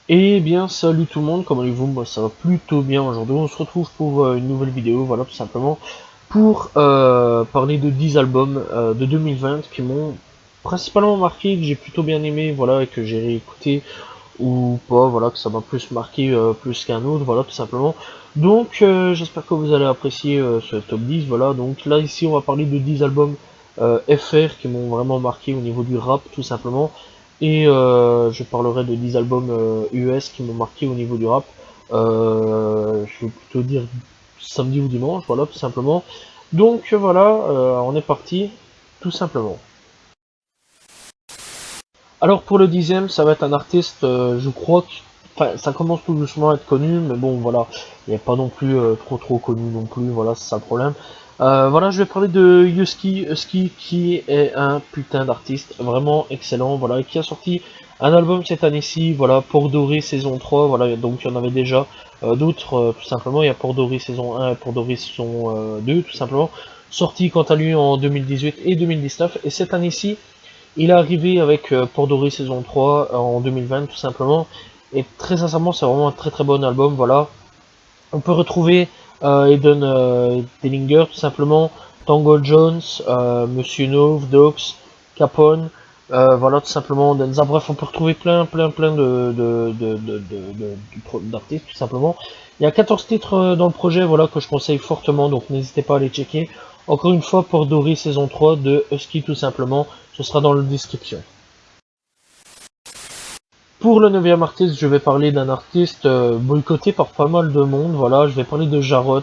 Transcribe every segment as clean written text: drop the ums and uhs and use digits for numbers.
Et bien salut tout le monde, comment allez-vous? Moi ça va plutôt bien aujourd'hui, on se retrouve pour une nouvelle vidéo, voilà tout simplement, pour parler de 10 albums de 2020 qui m'ont principalement marqué, que j'ai plutôt bien aimé, voilà, et que j'ai réécouté ou pas, voilà, que ça m'a plus marqué plus qu'un autre, voilà tout simplement. Donc j'espère que vous allez apprécier ce top 10, voilà, donc là ici on va parler de 10 albums FR qui m'ont vraiment marqué au niveau du rap tout simplement. Et je parlerai de 10 albums US qui m'ont marqué au niveau du rap. Je vais plutôt dire samedi ou dimanche, voilà tout simplement. Donc voilà, on est parti, tout simplement. Alors pour le 10e, ça va être un artiste, je crois que enfin, ça commence tout doucement à être connu, mais bon voilà, il n'est pas non plus trop connu non plus, voilà c'est ça le problème. Voilà, je vais parler de Husky qui est un putain d'artiste, vraiment excellent, voilà, et qui a sorti un album cette année-ci, voilà, Port Doré saison 3, voilà, donc il y en avait déjà d'autres, tout simplement, il y a Port Doré saison 1 et Port Doré saison 2, tout simplement, sorti quant à lui en 2018 et 2019, et cette année-ci, il est arrivé avec Port Doré saison 3 en 2020 tout simplement. Et très sincèrement c'est vraiment un très bon album, voilà. On peut retrouver Eden Dellinger tout simplement, Tango Jones, Monsieur Nove, Dox, Capone, voilà tout simplement, Denza, bref on peut retrouver plein d'artistes tout simplement. Il y a 14 titres dans le projet, voilà, que je conseille fortement, donc n'hésitez pas à les checker. Encore une fois, Port Doré saison 3 de Husky tout simplement, ce sera dans la description. Pour le 9e artiste, je vais parler d'un artiste boycotté par pas mal de monde, voilà, je vais parler de Jarod.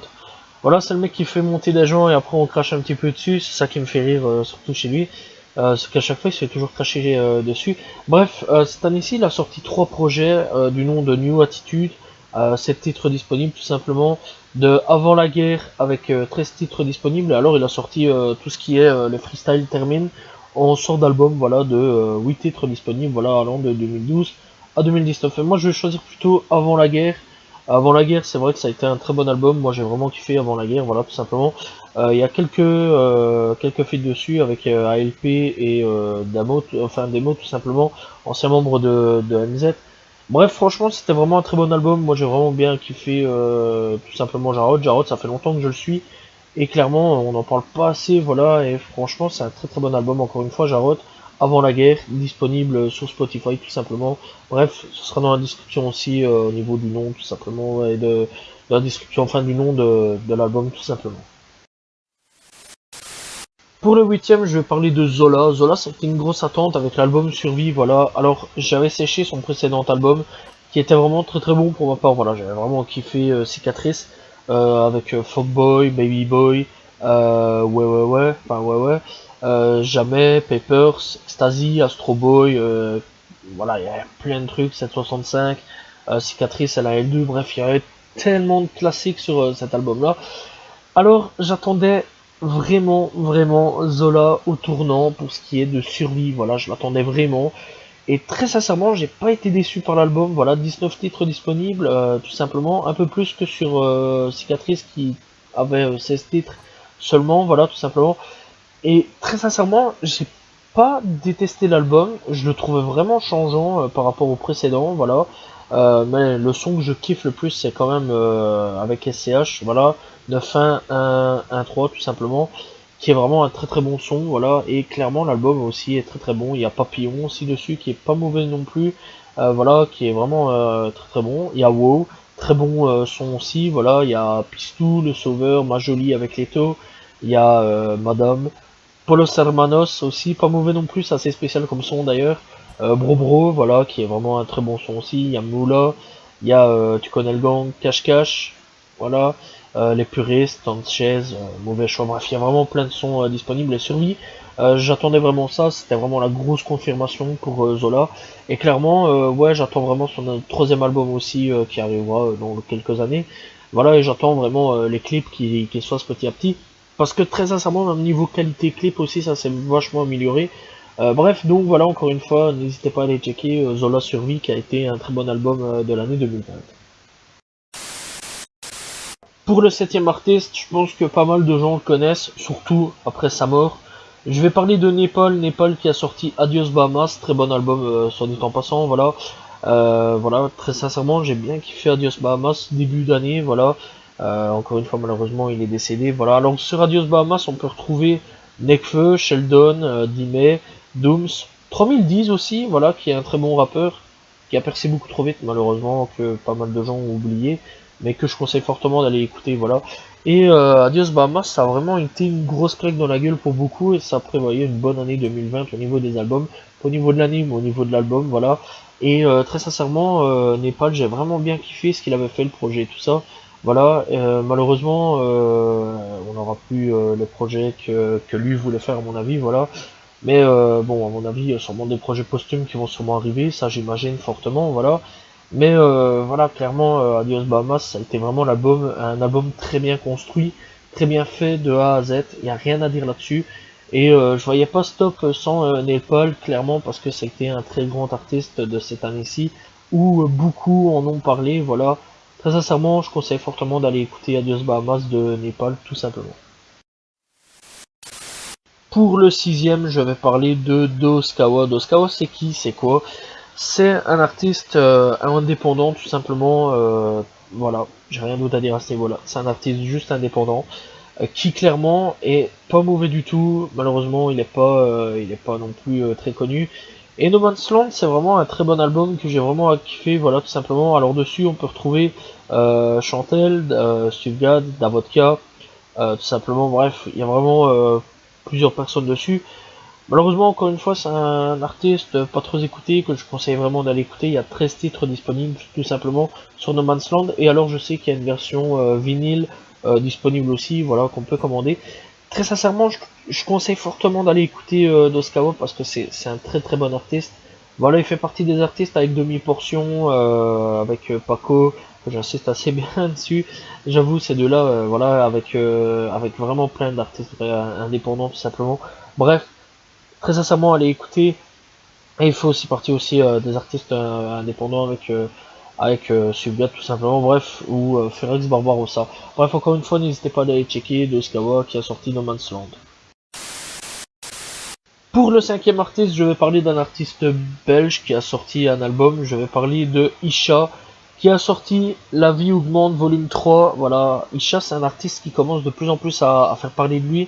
Voilà, c'est le mec qui fait monter des gens et après on crache un petit peu dessus, c'est ça qui me fait rire, surtout chez lui. C'est qu'à chaque fois il se fait toujours cracher dessus. Bref, cette année-ci il a sorti 3 projets du nom de New Attitude, 7 titres disponibles tout simplement, de Avant la guerre avec 13 titres disponibles, et alors il a sorti tout ce qui est le freestyle termine en sort d'album, voilà, de 8 titres disponibles, voilà, allant de 2012 à 2019. Et moi je vais choisir plutôt Avant la guerre. Avant la guerre, c'est vrai que ça a été un très bon album. Moi, j'ai vraiment kiffé Avant la guerre, voilà, tout simplement. Il y a quelques feats dessus avec ALP et Demo, tout simplement, ancien membre de MZ. Bref, franchement, c'était vraiment un très bon album. Moi, j'ai vraiment bien kiffé tout simplement Jarod. Jarod, ça fait longtemps que je le suis. Et clairement, on n'en parle pas assez, voilà. Et franchement, c'est un très bon album. Encore une fois, Jarod, Avant la guerre, disponible sur Spotify, tout simplement. Bref, ce sera dans la description aussi au niveau du nom, tout simplement, et de la description, enfin, du nom de l'album, tout simplement. Pour le 8e, je vais parler de Zola. Zola, c'était une grosse attente avec l'album Survie, voilà. Alors, j'avais séché son précédent album, qui était vraiment très bon pour ma part, voilà. J'avais vraiment kiffé Cicatrice, avec Fogboy, Baby Boy, Jamais, Papers, Ecstasy, Astro Boy, voilà, il y a plein de trucs, 765, Cicatrice, LAL2, bref, il y avait tellement de classiques sur cet album-là. Alors, j'attendais vraiment Zola au tournant pour ce qui est de Survie, voilà, je l'attendais vraiment. Et très sincèrement, j'ai pas été déçu par l'album, voilà, 19 titres disponibles, tout simplement, un peu plus que sur Cicatrice qui avait 16 titres seulement, voilà, tout simplement. Et très sincèrement, j'ai pas détesté l'album, je le trouvais vraiment changeant par rapport au précédent, voilà. Mais le son que je kiffe le plus, c'est quand même avec SCH, voilà, 9.1.1.3 tout simplement, qui est vraiment un très bon son, voilà. Et clairement, l'album aussi est très bon. Il y a Papillon aussi dessus, qui est pas mauvais non plus, voilà, qui est vraiment très bon. Il y a Wow, très bon son aussi, voilà. Il y a Pistou, Le Sauveur, Majoli avec Leto. Il y a Madame. Polos Hermanos aussi, pas mauvais non plus, c'est assez spécial comme son d'ailleurs. Bro, voilà, qui est vraiment un très bon son aussi. Il y a Moula, il y a Tu connais le gang, Cache Cache, voilà. Les puristes, Sanchez, mauvais choix, bref, il y a vraiment plein de sons disponibles. Et Survie, j'attendais vraiment ça, c'était vraiment la grosse confirmation pour Zola. Et clairement, ouais, j'attends vraiment son troisième album aussi qui arrivera dans quelques années. Voilà, et j'attends vraiment les clips qui sortent petit à petit. Parce que très sincèrement, même niveau qualité clip aussi, ça s'est vachement amélioré. Bref, donc voilà, encore une fois, n'hésitez pas à aller checker Zola Survie, qui a été un très bon album de l'année 2020. Pour le septième artiste, je pense que pas mal de gens le connaissent, surtout après sa mort. Je vais parler de Népal qui a sorti Adios Bahamas, très bon album soit dit en passant, voilà. Voilà, très sincèrement, j'ai bien kiffé Adios Bahamas, début d'année, voilà. Encore une fois, malheureusement, il est décédé, voilà. Alors sur Adios Bahamas, on peut retrouver Nekfeu, Sheldon, Dime, Dooms, 3010 aussi, voilà, qui est un très bon rappeur, qui a percé beaucoup trop vite, malheureusement, que pas mal de gens ont oublié, mais que je conseille fortement d'aller écouter, voilà. Et Adios Bahamas, ça a vraiment été une grosse claque dans la gueule pour beaucoup, et ça prévoyait une bonne année 2020 au niveau des albums, pas au niveau de l'année, mais au niveau de l'album, voilà. Et très sincèrement, Népal, j'ai vraiment bien kiffé ce qu'il avait fait, le projet, tout ça. Voilà, malheureusement, on n'aura plus les projets que lui voulait faire, à mon avis, voilà. Mais bon, à mon avis, il y a sûrement des projets posthumes qui vont sûrement arriver, ça j'imagine fortement, voilà. Mais voilà, clairement, Adios Bahamas, ça a été vraiment un album très bien construit, très bien fait de A à Z, il n'y a rien à dire là-dessus. Et je voyais pas Stop sans Nepal, clairement, parce que c'était un très grand artiste de cette année-ci, où beaucoup en ont parlé, voilà. Très sincèrement, je conseille fortement d'aller écouter Adios Bahamas de Nepal, tout simplement. Pour le sixième, je vais parler de Doskawa. Doskawa, c'est qui? C'est quoi? C'est un artiste indépendant, tout simplement. Voilà, j'ai rien d'autre à dire à ce niveau-là. C'est un artiste juste indépendant qui clairement est pas mauvais du tout. Malheureusement, il est pas non plus très connu. Et No Man's Land, c'est vraiment un très bon album que j'ai vraiment kiffé. Voilà, tout simplement. Alors dessus, on peut retrouver Chantel, Stuvgad, Davodka, tout simplement. Bref, il y a vraiment plusieurs personnes dessus. Malheureusement, encore une fois, c'est un artiste pas trop écouté, que je conseille vraiment d'aller écouter. Il y a 13 titres disponibles, tout simplement, sur No Man's Land. Et alors, je sais qu'il y a une version vinyle disponible aussi, voilà, qu'on peut commander. Très sincèrement, je conseille fortement d'aller écouter Doskawa parce que c'est un très très bon artiste. Voilà, il fait partie des artistes avec demi-portion, avec Paco, que j'insiste assez bien dessus. J'avoue, ces deux-là, voilà, avec vraiment plein d'artistes indépendants, tout simplement. Bref, très sincèrement, allez écouter. Et il fait aussi partie aussi des artistes indépendants avec Subgat tout simplement, bref, ou Ferex Barbarossa. Bref, encore une fois, n'hésitez pas à aller checker de Skawa qui a sorti No Man's Land. Pour le cinquième artiste, je vais parler d'un artiste belge qui a sorti un album. Je vais parler de Isha qui a sorti La vie augmente volume 3. Voilà, Isha c'est un artiste qui commence de plus en plus à faire parler de lui.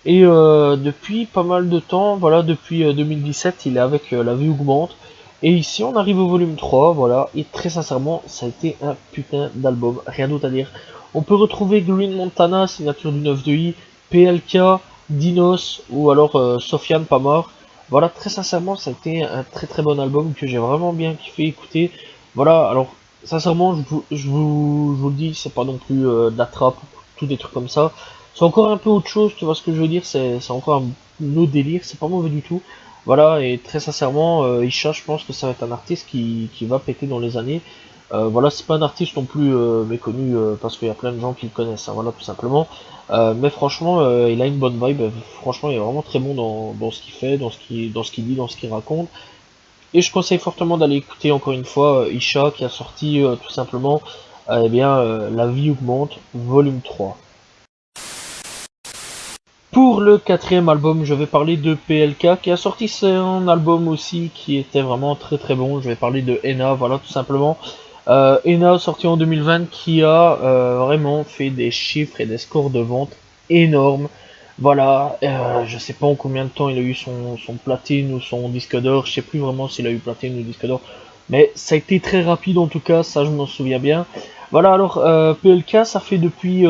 Et depuis pas mal de temps, voilà, depuis 2017, il est avec La vie augmente. Et ici, on arrive au volume 3, voilà. Et très sincèrement, ça a été un putain d'album, rien d'autre à dire. On peut retrouver Green Montana, signature du 9 de I, PLK, Dinos, ou alors Sofiane pas mort. Voilà, très sincèrement, ça a été un très très bon album que j'ai vraiment bien kiffé écouter. Voilà, alors, sincèrement, je vous le dis, c'est pas non plus de la trappe, tout des trucs comme ça. C'est encore un peu autre chose, tu vois ce que je veux dire, c'est encore un autre délire, c'est pas mauvais du tout. Voilà, et très sincèrement, Isha, je pense que ça va être un artiste qui va péter dans les années. Voilà, c'est pas un artiste non plus méconnu parce qu'il y a plein de gens qui le connaissent, hein, voilà, tout simplement. Mais franchement, il a une bonne vibe, franchement, il est vraiment très bon dans ce qu'il fait, dans ce qu'il dit, dans ce qu'il raconte. Et je conseille fortement d'aller écouter encore une fois Isha qui a sorti tout simplement eh bien, La vie augmente, volume 3. Pour le quatrième album, je vais parler de PLK qui a sorti son album aussi qui était vraiment très très bon. Je vais parler de Ena, voilà tout simplement. Ena sorti en 2020 qui a vraiment fait des chiffres et des scores de vente énormes. Voilà, je sais pas en combien de temps il a eu son platine ou son disque d'or, je sais plus vraiment s'il a eu platine ou disque d'or, mais ça a été très rapide en tout cas, ça je m'en souviens bien. Voilà, alors PLK, ça fait depuis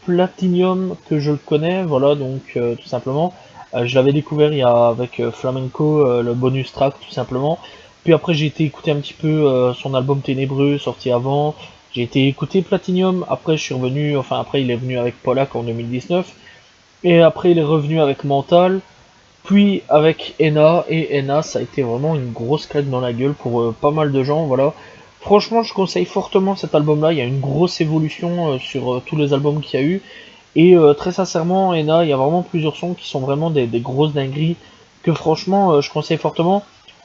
Platinum que je le connais, voilà, donc tout simplement. Je l'avais découvert il y a avec Flamenco, le bonus track tout simplement. Puis après j'ai été écouter un petit peu son album Ténébreux sorti avant. J'ai été écouter Platinum, après je suis revenu, enfin après il est venu avec Polak en 2019. Et après il est revenu avec Mental, puis avec Ena, et Ena ça a été vraiment une grosse claque dans la gueule pour pas mal de gens, voilà. Franchement je conseille fortement cet album là, il y a une grosse évolution sur tous les albums qu'il y a eu, et très sincèrement Ena, il y a vraiment plusieurs sons qui sont vraiment des grosses dingueries, que franchement je conseille fortement.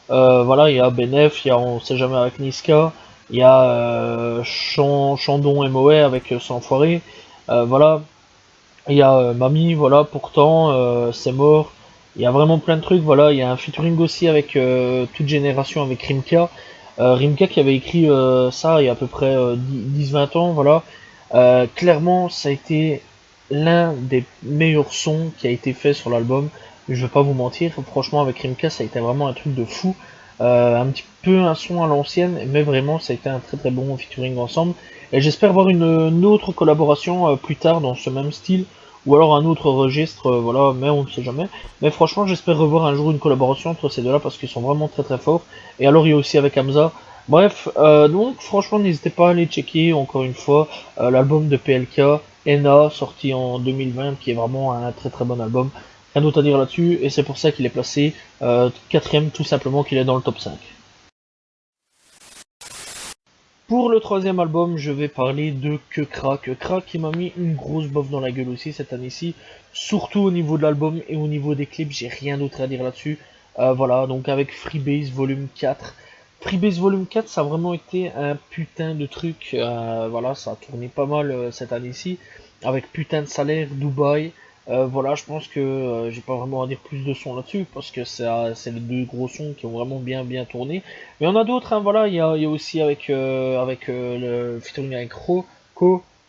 Voilà, il y a Benef, il y a On sait jamais avec Niska, il y a Chandon MOE avec Sans Foiré, Voilà, il y a Mamie, voilà, pourtant, c'est mort. Il y a vraiment plein de trucs, voilà. Il y a un featuring aussi avec toute génération, avec Rimka. Rimka qui avait écrit ça il y a à peu près 10-20 ans, voilà. Clairement, ça a été l'un des meilleurs sons qui a été fait sur l'album. Je vais pas vous mentir, franchement, avec Rimka, ça a été vraiment un truc de fou. Un petit peu un son à l'ancienne, mais vraiment, ça a été un très très bon featuring ensemble. Et j'espère voir une autre collaboration plus tard dans ce même style ou alors un autre registre, voilà, mais on ne sait jamais. Mais franchement, j'espère revoir un jour une collaboration entre ces deux-là parce qu'ils sont vraiment très très forts. Et alors, il y a aussi avec Hamza. Bref, donc franchement, n'hésitez pas à aller checker encore une fois l'album de PLK, Ena, sorti en 2020, qui est vraiment un très très bon album. Rien d'autre à dire là-dessus, et c'est pour ça qu'il est placé quatrième, tout simplement qu'il est dans le top 5. Pour le troisième album, je vais parler de Kekra. Kekra qui m'a mis une grosse baffe dans la gueule aussi cette année-ci. Surtout au niveau de l'album et au niveau des clips, j'ai rien d'autre à dire là-dessus. Voilà, donc avec Freebase Volume 4. Freebase Volume 4, ça a vraiment été un putain de truc. Voilà, ça a tourné pas mal cette année-ci. Avec putain de salaire, Dubaï. Voilà, je pense que j'ai pas vraiment à dire plus de sons là-dessus parce que c'est les deux gros sons qui ont vraiment bien tourné. Mais on a d'autres, hein, voilà, il y a aussi avec le featuring avec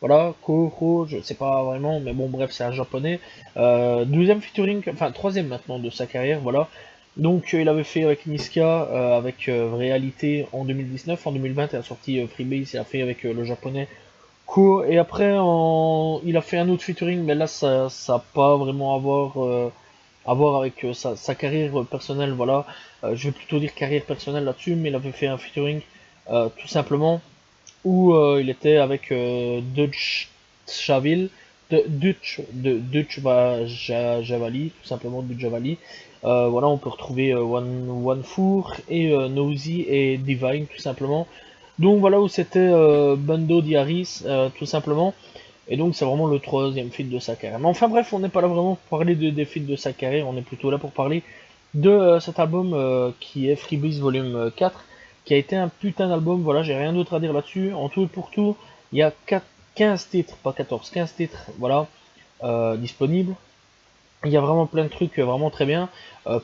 voilà, Ro, je sais pas vraiment, mais bon, bref, c'est un japonais. Deuxième featuring, enfin, troisième maintenant de sa carrière, voilà. Donc, il avait fait avec Niska, avec Réalité en 2019, en 2020, il a sorti Freebase, il a fait avec le japonais Ko, et après, il a fait un autre featuring, mais là, ça a pas vraiment à voir avec sa carrière personnelle, voilà. Je vais plutôt dire carrière personnelle là-dessus, mais il avait fait un featuring tout simplement où il était avec Dutch Chaville, Javali, tout simplement Dutch Javali. Voilà, on peut retrouver One Four et Nosy et Divine, tout simplement. Donc voilà où c'était Bando Diaris, tout simplement. Et donc c'est vraiment le troisième feat de sa carrière. Mais enfin bref, on n'est pas là vraiment pour parler des feats de sa carrière, on est plutôt là pour parler de cet album qui est Freebies Volume 4, qui a été un putain d'album, voilà, j'ai rien d'autre à dire là-dessus. En tout et pour tout, il y a 15 titres, pas 14, 15 titres, voilà, disponibles. Il y a vraiment plein de trucs vraiment très bien.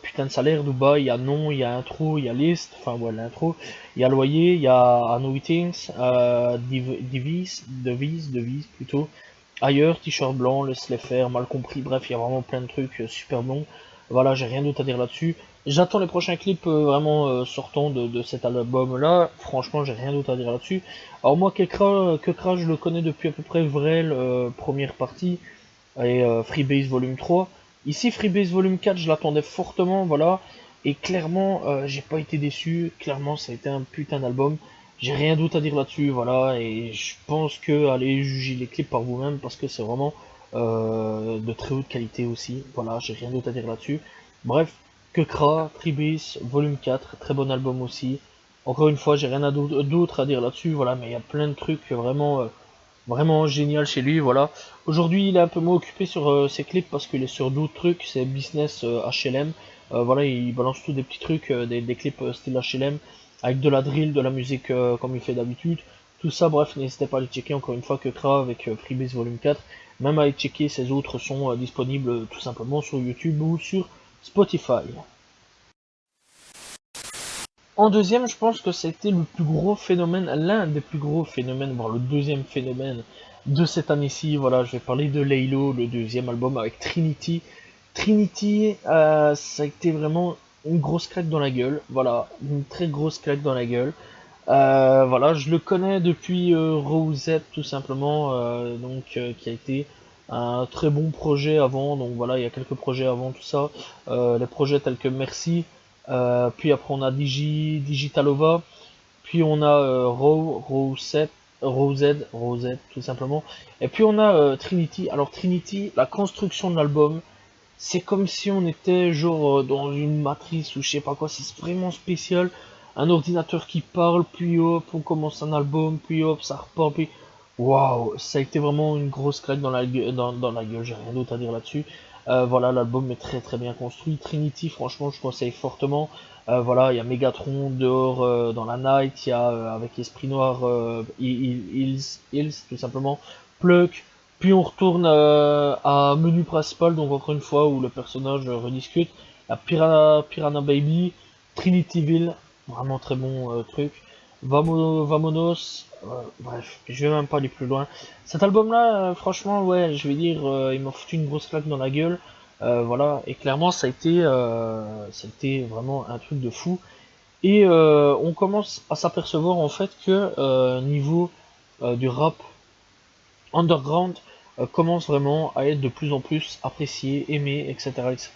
Putain de salaire, Dubaï, il y a nom, il y a intro, il y a liste, enfin ouais l'intro, il y a loyer, il y a Annuitings, devise plutôt. Ailleurs, t-shirt blanc, laisse les faire, mal compris, bref, il y a vraiment plein de trucs super bons. Voilà, j'ai rien d'autre à dire là-dessus. J'attends les prochains clips vraiment sortant de cet album-là. Franchement, j'ai rien d'autre à dire là-dessus. Alors moi, Kekra, je le connais depuis à peu près Vrel, première partie et Freebase Volume 3. Ici, Freebase Volume 4, je l'attendais fortement, voilà. Et clairement, j'ai pas été déçu. Clairement, ça a été un putain d'album. J'ai rien d'autre à dire là-dessus, voilà. Et je pense que allez juger les clips par vous-même parce que c'est vraiment de très haute qualité aussi. Voilà, j'ai rien d'autre à dire là-dessus. Bref, Kekra, Freebase Volume 4, très bon album aussi. Encore une fois, j'ai rien d'autre à dire là-dessus, voilà. Mais il y a plein de trucs vraiment vraiment génial chez lui, voilà. Aujourd'hui, il est un peu moins occupé sur ses clips parce qu'il est sur d'autres trucs, c'est business HLM. Voilà, il balance tous des petits trucs, des clips style HLM, avec de la drill, de la musique comme il fait d'habitude. Tout ça, bref, n'hésitez pas à aller checker encore une fois que Kra avec Freebase Volume 4. Même à aller checker ses autres sons disponibles tout simplement sur YouTube ou sur Spotify. En deuxième, je pense que c'était le plus gros phénomène, l'un des plus gros phénomènes, voire le deuxième phénomène de cette année-ci. Voilà, je vais parler de Laylo, le deuxième album avec Trinity. Trinity, ça a été vraiment une grosse claque dans la gueule. Voilà, une très grosse claque dans la gueule. Voilà, je le connais depuis Rosette tout simplement, qui a été un très bon projet avant. Donc voilà, il y a quelques projets avant tout ça. Les projets tels que Merci. Puis après on a Digitalova. Puis on a Rosette tout simplement. Et puis on a Trinity. Alors Trinity, la construction de l'album, c'est comme si on était genre dans une matrice ou je sais pas quoi, c'est vraiment spécial. Un ordinateur qui parle, puis hop, on commence un album, puis hop, ça repart, puis... Waouh, ça a été vraiment une grosse claque dans la gueule, j'ai rien d'autre à dire là-dessus. Voilà, l'album est très très bien construit. Trinity, franchement, je conseille fortement. Voilà, il y a Megatron dehors dans la night, il y a avec Esprit Noir, Hills, tout simplement. Pluck, Puis on retourne à menu principal, donc encore une fois où le personnage rediscute. La Piranha Baby, Trinityville, vraiment très bon truc. Vamonos, bref, je vais même pas aller plus loin. Cet album-là, franchement, ouais, je vais dire, il m'a foutu une grosse claque dans la gueule. Voilà, et clairement, ça a été vraiment un truc de fou. Et on commence à s'apercevoir en fait que niveau du rap underground commence vraiment à être de plus en plus apprécié, aimé, etc., etc.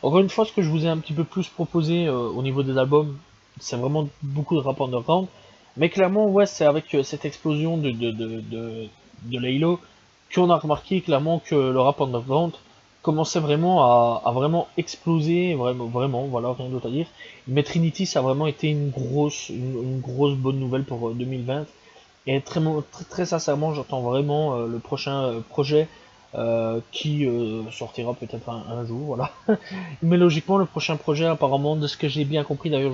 Encore une fois, ce que je vous ai un petit peu plus proposé au niveau des albums, c'est vraiment beaucoup de rap underground. Mais clairement, ouais, c'est avec cette explosion de Laylo qu'on a remarqué clairement que le rap underground commençait vraiment à vraiment exploser, vraiment, voilà, rien d'autre à dire. Mais Trinity, ça a vraiment été une grosse bonne nouvelle pour 2020. Et très sincèrement, j'attends vraiment le prochain projet qui sortira peut-être un jour, voilà. Mais logiquement, le prochain projet, apparemment, de ce que j'ai bien compris, d'ailleurs,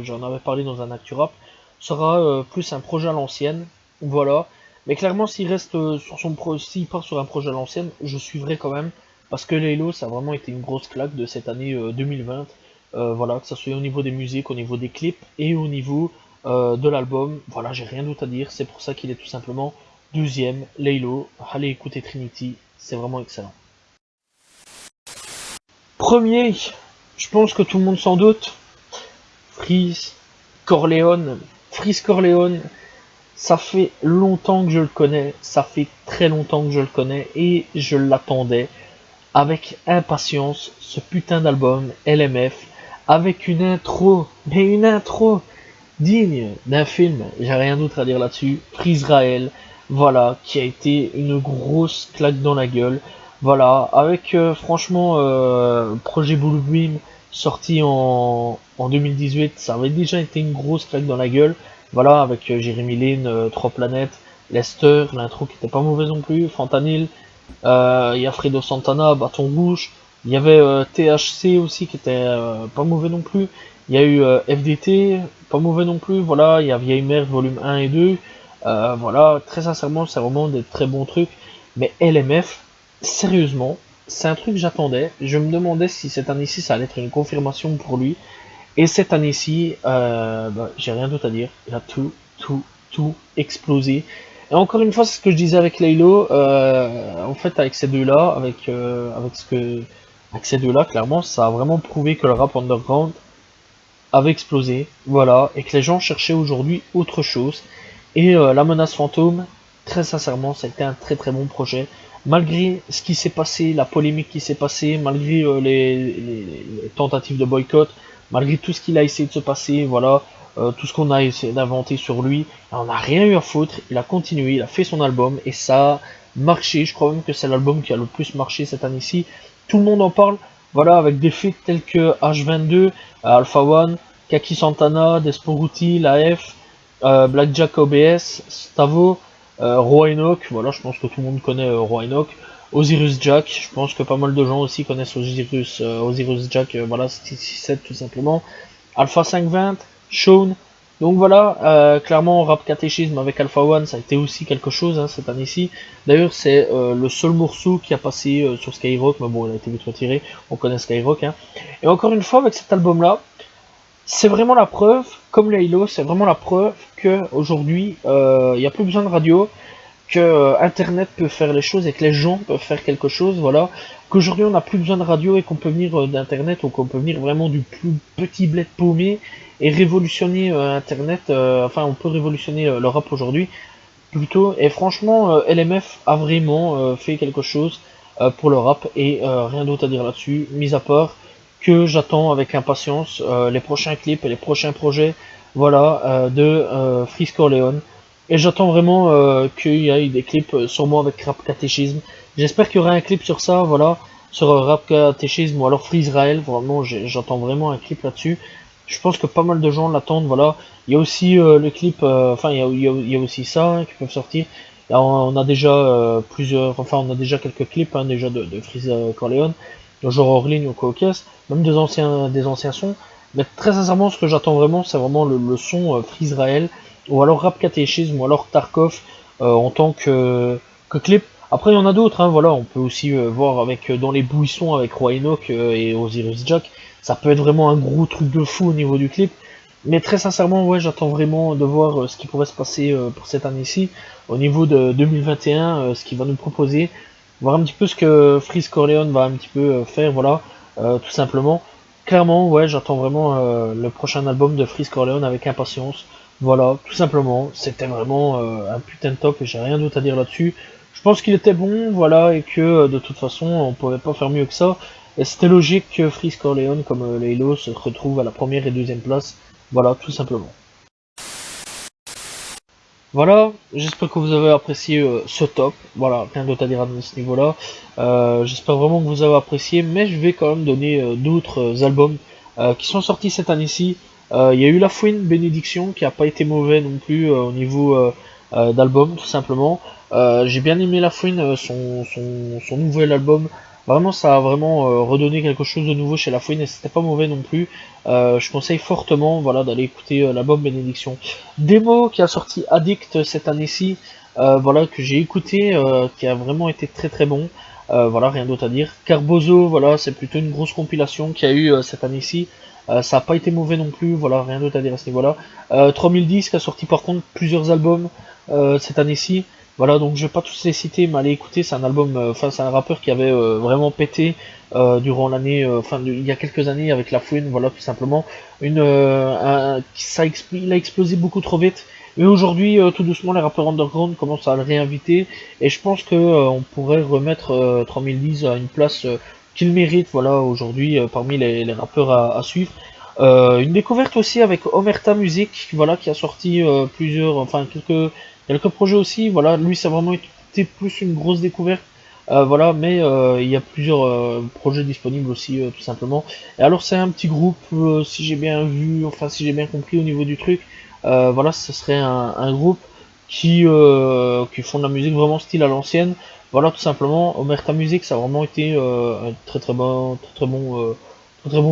j'en avais parlé dans un ActuRap, sera plus un projet à l'ancienne, voilà. Mais clairement, s'il reste s'il part sur un projet à l'ancienne, je suivrai quand même, parce que Laylo, ça a vraiment été une grosse claque de cette année 2020. Voilà, que ce soit au niveau des musiques, au niveau des clips et au niveau de l'album. Voilà, j'ai rien d'autre à dire. C'est pour ça qu'il est tout simplement deuxième. Laylo, allez écouter Trinity, c'est vraiment excellent. Premier, je pense que tout le monde s'en doute. Freeze Corleone. Freeze Corleone, ça fait longtemps que je le connais. Ça fait très longtemps que je le connais et je l'attendais avec impatience ce putain d'album LMF avec une intro, mais une intro digne d'un film, j'ai rien d'autre à dire là-dessus. Israël, voilà, qui a été une grosse claque dans la gueule. Voilà, avec franchement Projet Blue Beam sorti en 2018, ça avait déjà été une grosse claque dans la gueule. Voilà, avec Jérémy Lin, Trois Planètes, Lester, l'intro qui était pas mauvaise non plus, Fentanyl, il y a Fredo Santana, Bâton Rouge, il y avait THC aussi qui était pas mauvais non plus. Il y a eu FDT, pas mauvais non plus. Voilà, il y a Vieille Mère volume 1 et 2. Voilà, très sincèrement, c'est vraiment des très bons trucs. Mais LMF, sérieusement, c'est un truc que j'attendais. Je me demandais si cette année-ci ça allait être une confirmation pour lui. Et cette année-ci, j'ai rien d'autre à dire. Il a tout explosé. Et encore une fois, c'est ce que je disais avec Laylo. En fait, avec ces deux-là, avec ces deux-là, clairement, ça a vraiment prouvé que le rap underground avait explosé. Voilà, et que les gens cherchaient aujourd'hui autre chose. Et la menace fantôme, très sincèrement, ça a été un très très bon projet. Malgré ce qui s'est passé, la polémique qui s'est passée, malgré les tentatives de boycott, malgré tout ce qu'il a essayé de se passer, voilà, tout ce qu'on a essayé d'inventer sur lui, on n'a rien eu à foutre. Il a continué, il a fait son album et ça a marché. Je crois même que c'est l'album qui a le plus marché cette année-ci. Tout le monde en parle, voilà, avec des feats tels que H22, Alpha One, Kaki Santana, Desporuti, La F, Blackjack OBS, Stavo, Roi Enoch, voilà, je pense que tout le monde connaît Roi Enoch, Osiris Jack, je pense que pas mal de gens aussi connaissent Osiris Jack, voilà, 667 tout simplement, Alpha 520, Sean, donc voilà, clairement rap catéchisme avec Alpha One, ça a été aussi quelque chose hein, cette année-ci. D'ailleurs, c'est le seul morceau qui a passé sur Skyrock, mais bon, il a été vite retiré, on connaît Skyrock. Hein. Et encore une fois, avec cet album-là, c'est vraiment la preuve, comme Laylo, c'est vraiment la preuve que aujourd'hui, il n'y a plus besoin de radio, que Internet peut faire les choses et que les gens peuvent faire quelque chose, voilà. Qu'aujourd'hui on n'a plus besoin de radio et qu'on peut venir d'Internet ou qu'on peut venir vraiment du plus petit bled paumé et révolutionner Internet, enfin on peut révolutionner le rap aujourd'hui plutôt. Et franchement, LMF a vraiment fait quelque chose pour le rap et rien d'autre à dire là-dessus, mis à part que j'attends avec impatience les prochains clips et les prochains projets, voilà, de Freeze Corleone. Et j'attends vraiment qu'il y ait des clips sûrement avec Rap Catéchisme. J'espère qu'il y aura un clip sur ça, voilà, sur Rap Catéchisme ou alors Free Israel. Vraiment, j'attends vraiment un clip là-dessus. Je pense que pas mal de gens l'attendent, voilà. Il y a aussi le clip, enfin il y a aussi ça hein, qui peuvent sortir. Là, on a déjà plusieurs, enfin on a déjà quelques clips hein, déjà de Freeze Corleone, genre hors ligne ou quoi au caisse, même des anciens sons. Mais très sincèrement, ce que j'attends vraiment, c'est vraiment le son Free Israel, ou alors Rap Catéchisme, ou alors Tarkov en tant que clip. Après, il y en a d'autres, hein, voilà, on peut aussi voir avec dans les buissons avec Roy Enoch et Osiris Jack, ça peut être vraiment un gros truc de fou au niveau du clip. Mais très sincèrement, ouais, j'attends vraiment de voir ce qui pourrait se passer pour cette année-ci, au niveau de 2021, ce qu'il va nous proposer, voir un petit peu ce que Freeze Corleone va un petit peu faire, voilà, tout simplement. Clairement, ouais, j'attends vraiment le prochain album de Freeze Corleone avec impatience. Voilà, tout simplement. C'était vraiment un putain de top et j'ai rien d'autre à dire là-dessus. Je pense qu'il était bon, voilà, et que de toute façon, on pouvait pas faire mieux que ça. Et c'était logique que Freeze Corleone, comme Laylo, se retrouve à la première et deuxième place. Voilà, tout simplement. Voilà, j'espère que vous avez apprécié ce top. Voilà, rien d'autre à dire à ce niveau-là. J'espère vraiment que vous avez apprécié, mais je vais quand même donner d'autres albums qui sont sortis cette année-ci. Il y a eu La Fouine Bénédiction qui a pas été mauvais non plus au niveau d'album, tout simplement. J'ai bien aimé La Fouine, son nouvel album. Vraiment, ça a vraiment redonné quelque chose de nouveau chez La Fouine et c'était pas mauvais non plus. Je conseille fortement, voilà, d'aller écouter l'album Bénédiction. Démo qui a sorti Addict cette année-ci, voilà, que j'ai écouté, qui a vraiment été très très bon. Voilà, rien d'autre à dire. Carbozo, voilà, c'est plutôt une grosse compilation qu'il y a eu cette année-ci. Ça n'a pas été mauvais non plus, voilà, rien d'autre à dire à ce niveau-là. 3010 qui a sorti par contre plusieurs albums cette année-ci. Voilà, donc je vais pas tous les citer, mais allez écouter, c'est un album, enfin c'est un rappeur qui avait vraiment pété durant l'année, il y a quelques années avec La Fouine, voilà, tout simplement. Il a explosé beaucoup trop vite. Et aujourd'hui, tout doucement, les rappeurs underground commencent à le réinviter. Et je pense que on pourrait remettre 3010 à une place qu'il mérite, voilà, aujourd'hui, parmi les rappeurs à suivre. Une découverte aussi avec Omerta Music, voilà, qui a sorti quelques projets aussi. Voilà, lui, ça a vraiment été plus une grosse découverte. Voilà, mais il y a plusieurs projets disponibles aussi, tout simplement. Et alors, c'est un petit groupe, si j'ai bien vu, enfin, si j'ai bien compris au niveau du truc. Voilà, ce serait un groupe qui font de la musique vraiment style à l'ancienne. Voilà, tout simplement. Omerta Music, ça a vraiment été un très très bon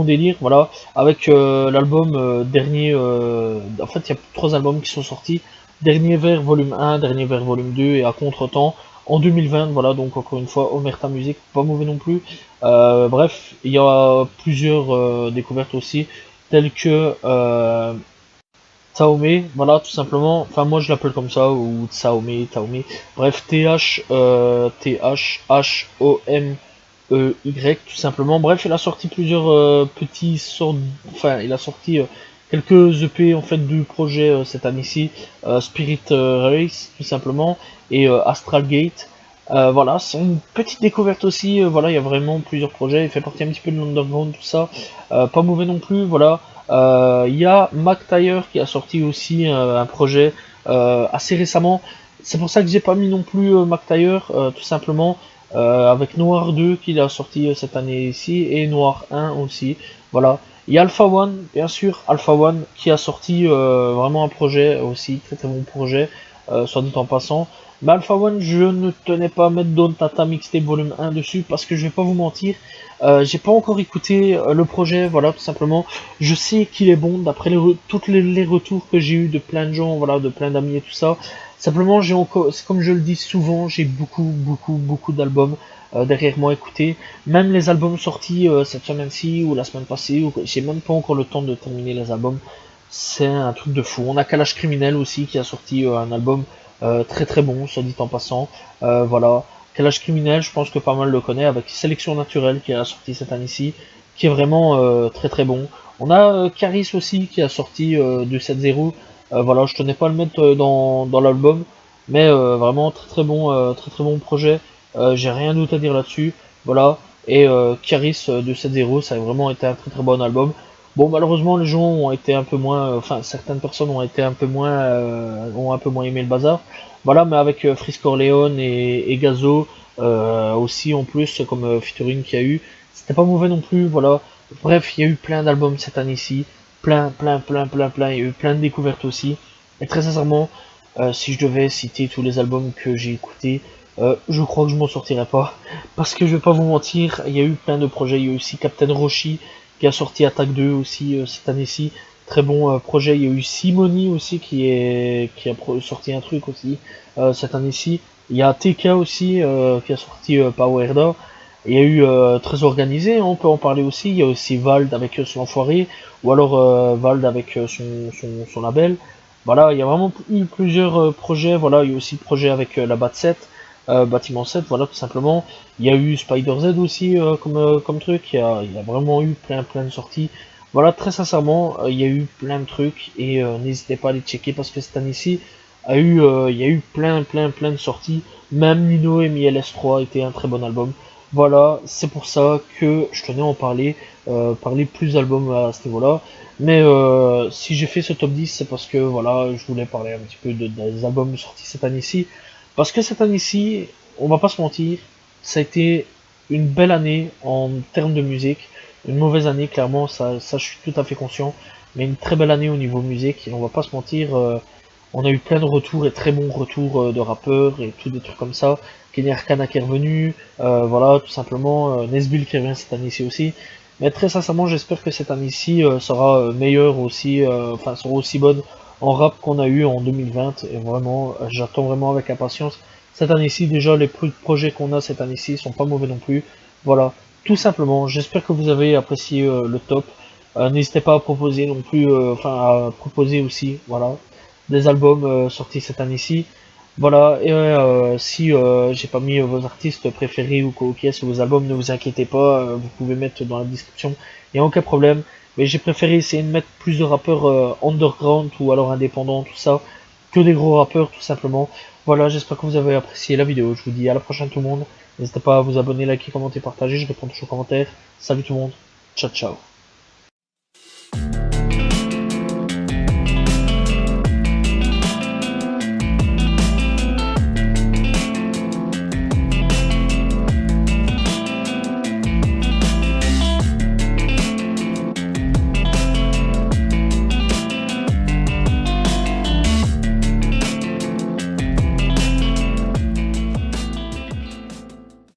délire. Voilà, avec l'album dernier. En fait, il y a trois albums qui sont sortis. Dernier Vers volume 1, Dernier Vers volume 2 et à contre-temps en 2020. Voilà, donc encore une fois, Omerta Music, pas mauvais non plus. Bref, il y a plusieurs découvertes aussi, telles que Taomé, voilà, tout simplement. Enfin, moi je l'appelle comme ça, ou Taomé, Taomé. Bref, Thomey, tout simplement. Bref, il a sorti plusieurs petits sortes. Enfin, il a sorti quelques EP en fait du projet cette année-ci. Spirit Race, tout simplement. Et Astral Gate. Voilà, c'est une petite découverte aussi. Voilà, il y a vraiment plusieurs projets. Il fait partie un petit peu de l'underground, tout ça. Pas mauvais non plus, voilà. Il y a McTyre qui a sorti aussi un projet assez récemment. C'est pour ça que j'ai pas mis non plus McTyre, tout simplement, avec Noir 2 qu'il a sorti cette année-ci et Noir 1 aussi. Voilà. Il y a Alpha One, bien sûr, Alpha One qui a sorti vraiment un projet aussi, très très bon projet, soit dit en passant. Mais Alpha One, je ne tenais pas à mettre Don Tata Mixtape Volume 1 dessus parce que je vais pas vous mentir, j'ai pas encore écouté le projet, voilà, tout simplement. Je sais qu'il est bon d'après toutes les retours que j'ai eu de plein de gens, voilà, de plein d'amis et tout ça. Simplement, j'ai encore, c'est comme je le dis souvent, j'ai beaucoup d'albums derrière moi à écouter. Même les albums sortis cette semaine-ci ou la semaine passée, j'ai même pas encore le temps de terminer les albums. C'est un truc de fou. On a Kalash Criminel aussi qui a sorti un album très très bon, soit dit en passant. Voilà. Kalash Criminel, je pense que pas mal le connaît, avec Sélection Naturelle qui a sorti cette année-ci, qui est vraiment très très bon. On a Caris aussi qui a sorti 2.7.0. Voilà, je tenais pas à le mettre dans l'album, mais vraiment très très bon projet. J'ai rien d'autre à dire là-dessus. Voilà. Et Caris 2.7.0, ça a vraiment été un très très bon album. Bon, malheureusement, les gens ont été un peu moins, enfin, certaines personnes ont un peu moins aimé le bazar. Voilà, mais avec Freeze Corleone et Gazo, aussi en plus, comme featuring qu'il y a eu, c'était pas mauvais non plus, voilà. Bref, il y a eu plein d'albums cette année-ci, plein, il y a eu plein de découvertes aussi. Et très sincèrement, si je devais citer tous les albums que j'ai écoutés, je crois que je m'en sortirais pas. Parce que je vais pas vous mentir, il y a eu plein de projets, il y a eu aussi Captain Roshi, qui a sorti Attack 2 aussi cette année-ci. Très bon projet. Il y a eu Simoni aussi qui a sorti un truc aussi cette année-ci. Il y a TK aussi qui a sorti Powerda. Il y a eu Très Organisé, hein, on peut en parler aussi. Il y a aussi Vald avec son enfoiré, ou alors Vald avec son label. Voilà, il y a vraiment eu plusieurs projets. Voilà, il y a aussi le projet avec la Bat 7, Bâtiment 7, voilà, tout simplement. Il y a eu Spider Z aussi comme truc. Il y a vraiment eu plein de sorties. Voilà, très sincèrement, il y a eu plein de trucs et n'hésitez pas à les checker parce que cette année-ci il y a eu plein de sorties. Même Nino et MLS3 était un très bon album. Voilà, c'est pour ça que je tenais à en parler, parler plus d'albums à ce niveau-là. Mais si j'ai fait ce top 10, c'est parce que voilà, je voulais parler un petit peu des albums sortis cette année-ci. Parce que cette année-ci, on va pas se mentir, ça a été une belle année en termes de musique. Une mauvaise année, clairement, ça je suis tout à fait conscient. Mais une très belle année au niveau musique, et on va pas se mentir, on a eu plein de retours et très bons retours de rappeurs et tout des trucs comme ça. Kenny Arcana qui est revenu, voilà, tout simplement. Nesbill qui revient cette année-ci aussi. Mais très sincèrement, j'espère que cette année-ci sera meilleure aussi, enfin sera aussi bonne en rap qu'on a eu en 2020. Et vraiment, j'attends vraiment avec impatience. Cette année-ci, déjà, les projets qu'on a cette année-ci sont pas mauvais non plus. Voilà, tout simplement. J'espère que vous avez apprécié le top. N'hésitez pas à proposer non plus, enfin à proposer aussi, voilà, des albums sortis cette année-ci. Voilà, et si j'ai pas mis vos artistes préférés ou quoi sur vos albums, ne vous inquiétez pas, vous pouvez mettre dans la description, il n'y a aucun problème. Mais j'ai préféré essayer de mettre plus de rappeurs underground ou alors indépendants, tout ça, que des gros rappeurs tout simplement. Voilà, j'espère que vous avez apprécié la vidéo. Je vous dis à la prochaine tout le monde. N'hésitez pas à vous abonner, liker, commenter, partager. Je réponds toujours aux commentaires. Salut tout le monde. Ciao ciao.